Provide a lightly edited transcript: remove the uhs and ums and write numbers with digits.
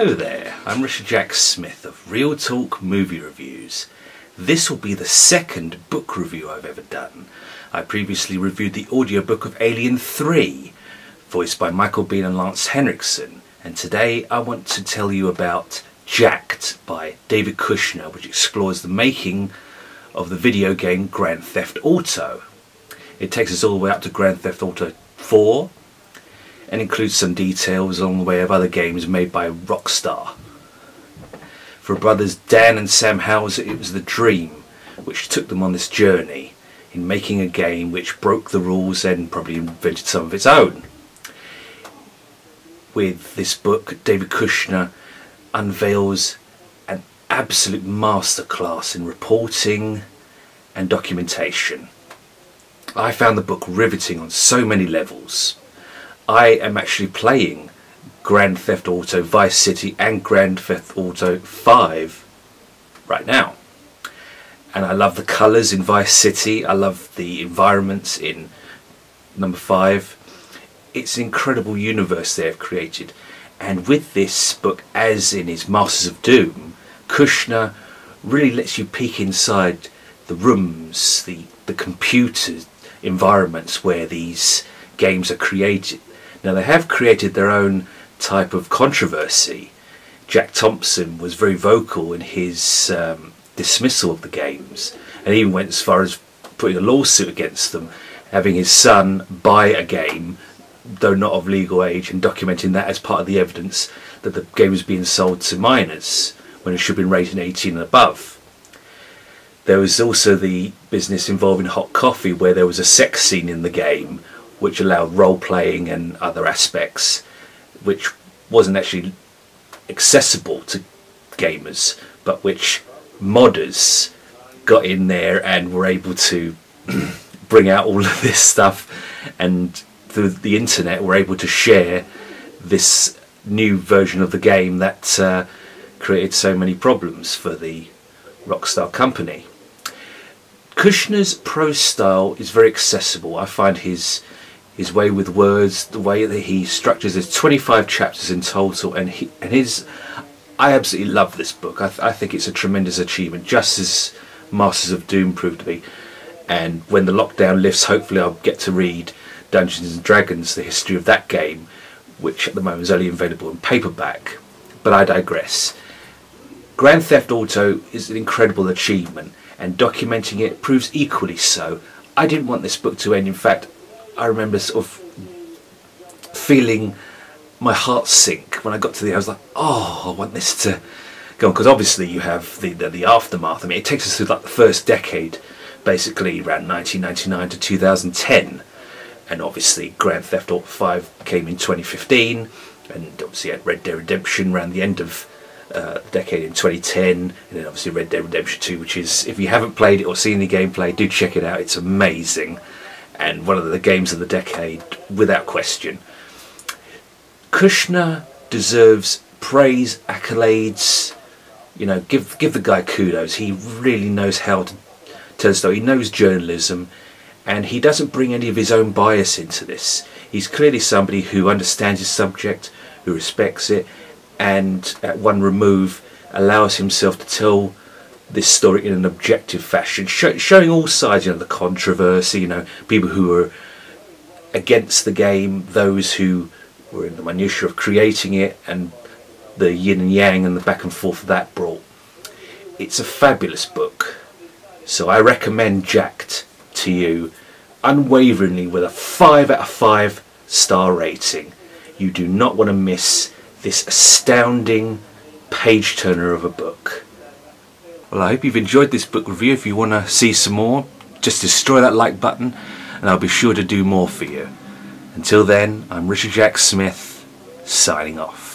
Hello there, I'm Richard Jack Smith of Real Talk Movie Reviews. This will be the second book review I've ever done. I previously reviewed the audiobook of Alien 3, voiced by Michael Biehn and Lance Henriksen, and today I want to tell you about Jacked by David Kushner, which explores the making of the video game Grand Theft Auto. It takes us all the way up to Grand Theft Auto 4 and includes some details along the way of other games made by Rockstar. For brothers Dan and Sam Houser, it was the dream which took them on this journey in making a game which broke the rules and probably invented some of its own. With this book, David Kushner unveils an absolute masterclass in reporting and documentation. I found the book riveting on so many levels. I am actually playing Grand Theft Auto Vice City and Grand Theft Auto 5 right now. And I love the colours in Vice City, I love the environments in number 5. It's an incredible universe they have created. And with this book, as in his Masters of Doom, Kushner really lets you peek inside the rooms, the computer environments where these games are created. Now, they have created their own type of controversy. Jack Thompson was very vocal in his dismissal of the games, and even went as far as putting a lawsuit against them, having his son buy a game, though not of legal age, and documenting that as part of the evidence that the game was being sold to minors when it should have been rated 18 and above. There was also the business involving hot coffee, where there was a sex scene in the game which allowed role-playing and other aspects, which wasn't actually accessible to gamers, but which modders got in there and were able to bring out all of this stuff, and through the internet were able to share this new version of the game that created so many problems for the Rockstar company. Kushner's prose style is very accessible. I find his way with words, the way that he structures his 25 chapters in total, and I absolutely love this book. I think it's a tremendous achievement, just as Masters of Doom proved to be. And when the lockdown lifts, hopefully I'll get to read Dungeons and Dragons, the history of that game, which at the moment is only available in paperback. But I digress. Grand Theft Auto is an incredible achievement, and documenting it proves equally so. I didn't want this book to end. In fact, I remember sort of feeling my heart sink when I got to the end. I was like, oh, I want this to go on, because obviously you have the aftermath. I mean, it takes us through like the first decade, basically around 1999 to 2010, and obviously Grand Theft Auto 5 came in 2015, and obviously had Red Dead Redemption around the end of the decade in 2010, and then obviously Red Dead Redemption 2, which is, if you haven't played it or seen the gameplay, do check it out. It's amazing, and one of the games of the decade without question. Kushner deserves praise, accolades. You know, give the guy kudos. He really knows how to tell a story. He knows journalism, and he doesn't bring any of his own bias into this. He's clearly somebody who understands his subject, who respects it, and at one remove allows himself to tell this story in an objective fashion, showing all sides. You know, the controversy, you know, people who were against the game, those who were in the minutiae of creating it, and the yin and yang and the back and forth that brought. It's a fabulous book, so I recommend Jacked to you unwaveringly with a 5 out of 5 star rating. You do not want to miss this astounding page turner of a book. Well, I hope you've enjoyed this book review. If you want to see some more, just destroy that like button and I'll be sure to do more for you. Until then, I'm Richard Jack Smith, signing off.